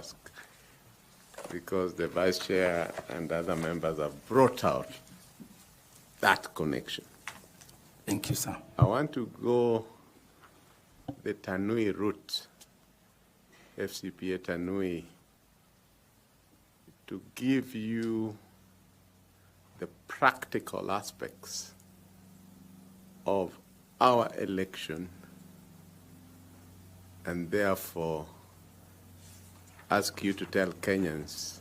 ask, because the Vice Chair and other members have brought out that connection. Thank you, sir. I want to go the Tanui route, FCPA Tanui, to give you the practical aspects of our election, and therefore ask you to tell Kenyans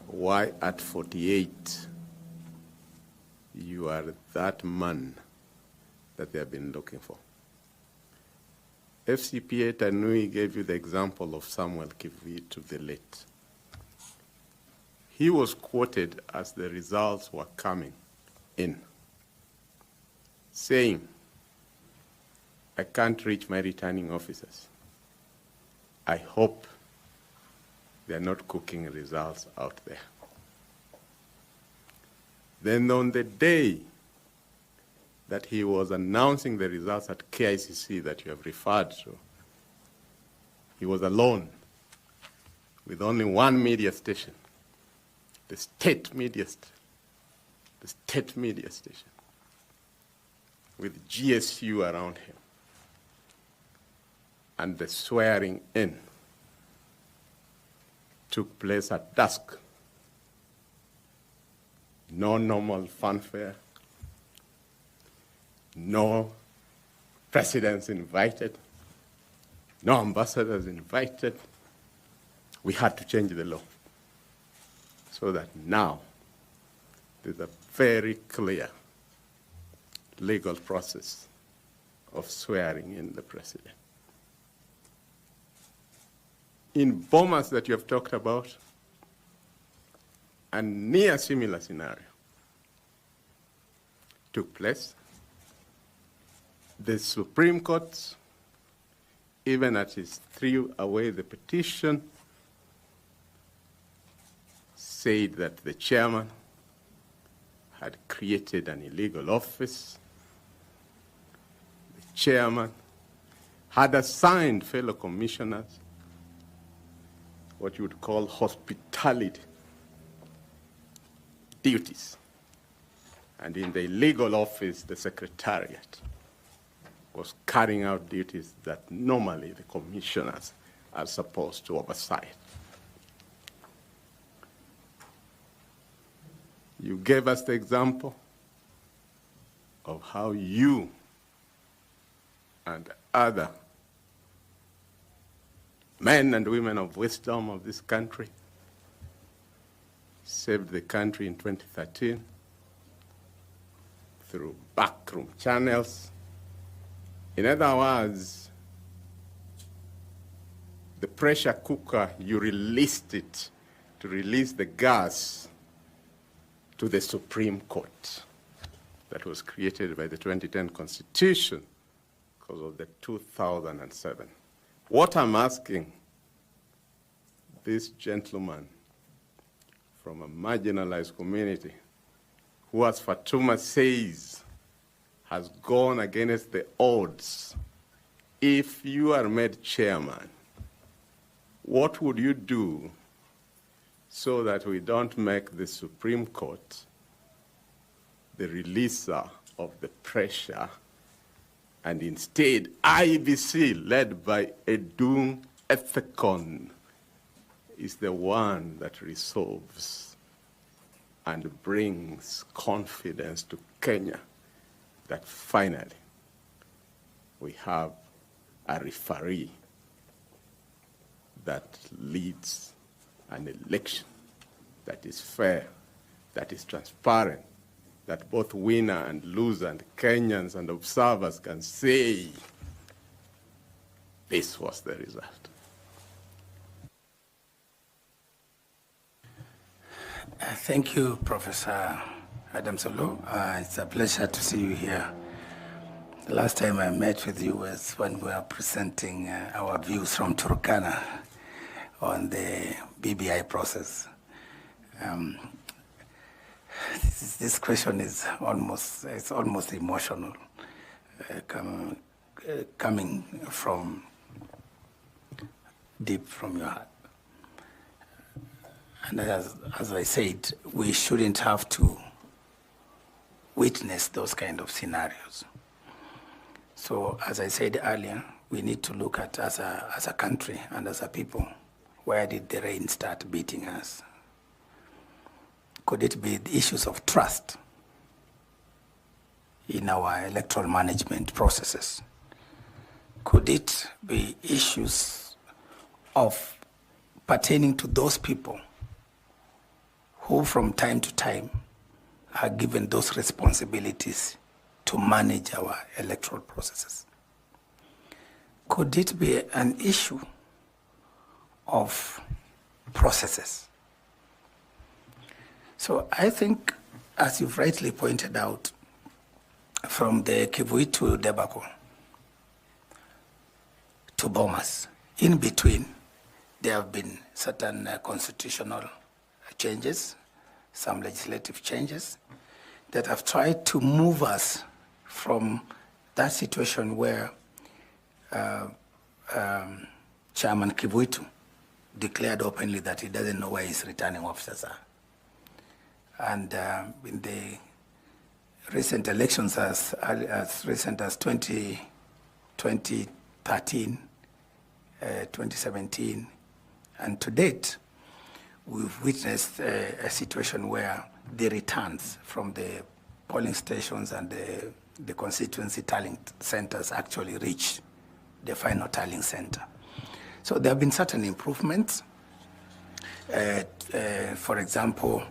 why at 48 you are that man that they have been looking for. FCPA Tanui gave you the example of Samuel Kivitu the late. He was quoted as the results were coming in, saying, I can't reach my returning officers. I hope they're not cooking results out there. Then on the day that he was announcing the results at KICC that you have referred to, he was alone with only one media station, the state media station, with GSU around him. And the swearing in took place at dusk. No normal fanfare, no presidents invited, no ambassadors invited. We had to change the law so that now there's a very clear legal process of swearing in the president. In Bomas that you have talked about, a near similar scenario took place. The Supreme Court, even as it threw away the petition, said that the chairman had created an illegal office. The chairman had assigned fellow commissioners what you would call hospitality duties. And in the illegal office, the secretariat was carrying out duties that normally the commissioners are supposed to oversight. You gave us the example of how you and other men and women of wisdom of this country saved the country in 2013 through backroom channels. In other words, the pressure cooker, you released it to release the gas to the Supreme Court that was created by the 2010 Constitution because of the 2007. What I'm asking this gentleman from a marginalized community who, as Fatuma says, has gone against the odds. If you are made chairman, what would you do so that we don't make the Supreme Court the releaser of the pressure, and instead IBC, led by Edung Ethicon, is the one that resolves and brings confidence to Kenya that finally we have a referee that leads an election that is fair, that is transparent, that both winner and loser and Kenyans and observers can say, this was the result. Thank you, Professor Adam Solo. It's a pleasure to see you here. The last time I met with you was when we were presenting our views from Turkana on the BBI process. This question is almost emotional, coming from deep from your heart. And as I said, we shouldn't have to witness those kind of scenarios. So as I said earlier, we need to look at as a country and as a people, where did the rain start beating us? Could it be the issues of trust in our electoral management processes? Could it be issues of pertaining to those people who from time to time are given those responsibilities to manage our electoral processes? Could it be an issue of processes? So I think, as you've rightly pointed out, from the Chebukati debacle to Bomas, in between, there have been certain constitutional changes, some legislative changes, that have tried to move us from that situation where Chairman Chebukati declared openly that he doesn't know where his returning officers are. And in the recent elections, as recent as 2013, 2017, and to date, we've witnessed a situation where the returns from the polling stations and the constituency tallying centers actually reach the final tallying center. So there have been certain improvements. For example,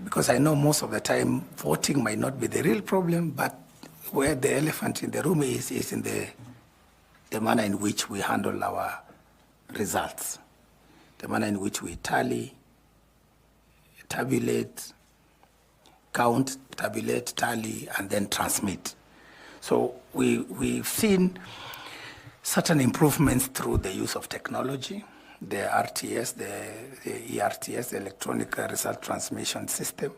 because I know most of the time voting might not be the real problem, but where the elephant in the room is in the manner in which we handle our results, the manner in which we tally, tabulate, count, tabulate, tally, and then transmit. So we've seen certain improvements through the use of technology, the RTS, the ERTS, the Electronic Result Transmission System,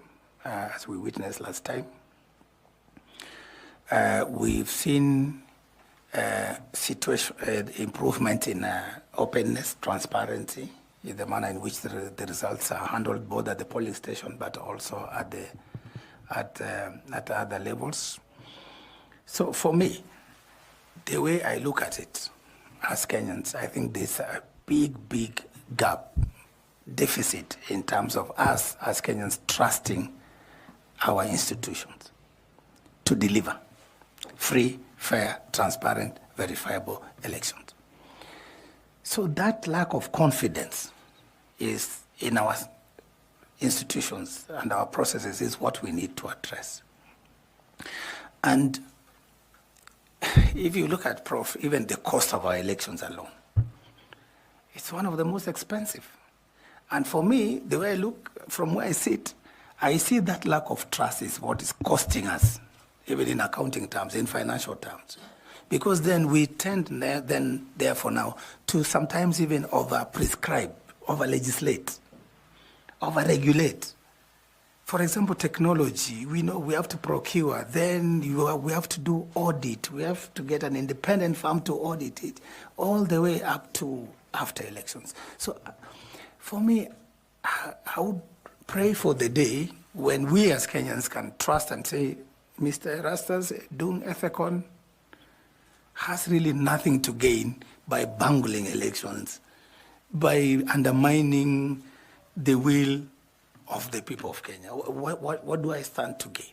as we witnessed last time. We've seen improvement in openness, transparency, in the manner in which the results are handled both at the polling station but also at other levels. So for me, the way I look at it as Kenyans, I think there's a big gap, deficit in terms of us as Kenyans trusting our institutions to deliver free, fair, transparent, verifiable elections. So that lack of confidence is in our institutions and our processes is what we need to address. And if you look at, Prof, even the cost of our elections alone, it's one of the most expensive. And for me, the way I look, from where I sit, I see that lack of trust is what is costing us, even in accounting terms, in financial terms. Because then we tend, therefore now, to sometimes even over-prescribe, over-legislate, over-regulate. For example, technology, we know we have to procure, then we have to do audit, we have to get an independent firm to audit it, all the way up to after elections. So for me, I would pray for the day when we as Kenyans can trust and say, Mr. Erastus, Edung, Ethicon has really nothing to gain by bungling elections, by undermining the will of the people of Kenya. What do I stand to gain?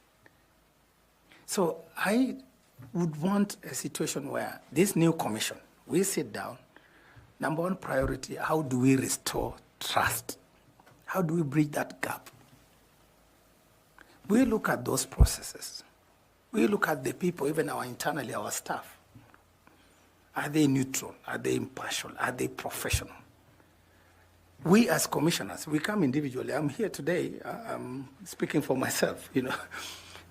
So I would want a situation where this new commission, we sit down, number one priority, how do we restore trust? How do we bridge that gap? We look at those processes. We look at the people, even internally, our staff. Are they neutral? Are they impartial? Are they professional? We as commissioners, we come individually. I'm here today, I'm speaking for myself,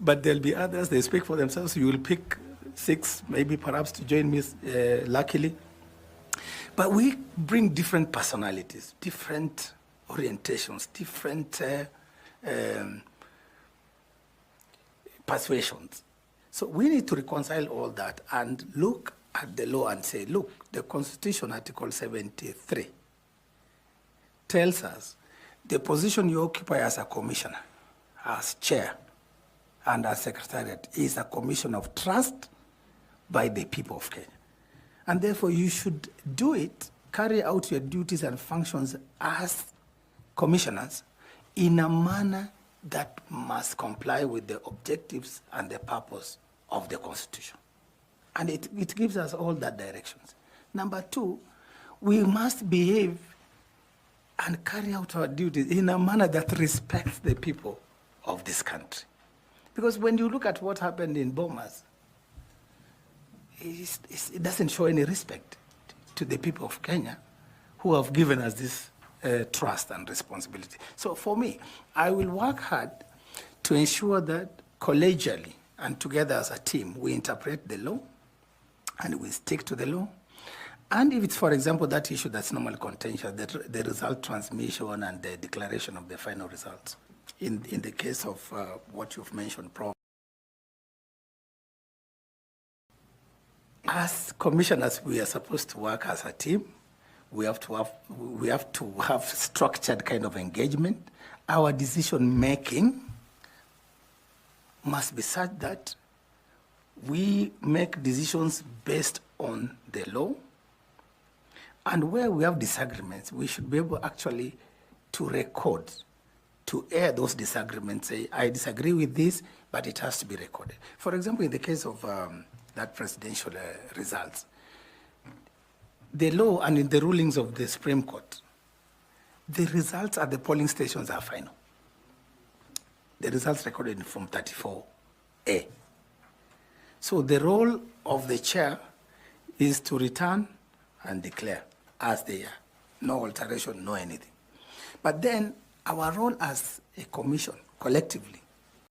but there'll be others, they speak for themselves. You will pick 6, maybe perhaps to join me, luckily. But we bring different personalities, different orientations, different persuasions. So we need to reconcile all that and look at the law and say, look, the Constitution, Article 73, tells us the position you occupy as a commissioner, as chair, and as secretariat is a commission of trust by the people of Kenya. And therefore, you should do it, carry out your duties and functions as commissioners in a manner that must comply with the objectives and the purpose of the Constitution. And it gives us all that directions. Number two, we must behave and carry out our duties in a manner that respects the people of this country. Because when you look at what happened in Bomas, it doesn't show any respect to the people of Kenya who have given us this trust and responsibility. So for me, I will work hard to ensure that collegially and together as a team, we interpret the law and we stick to the law. And if it's, for example, that issue that's normally contentious, the result transmission and the declaration of the final results. In the case of what you've mentioned, Prof. As commissioners, we are supposed to work as a team. We have to have structured kind of engagement. Our decision making must be such that we make decisions based on the law. And where we have disagreements, we should be able actually to record, to air those disagreements, say, I disagree with this, but it has to be recorded. For example, in the case of that presidential results, the law and in the rulings of the Supreme Court, the results at the polling stations are final. The results recorded in Form 34A. So the role of the chair is to return and declare as they are. No alteration, no anything. But then our role as a commission, collectively,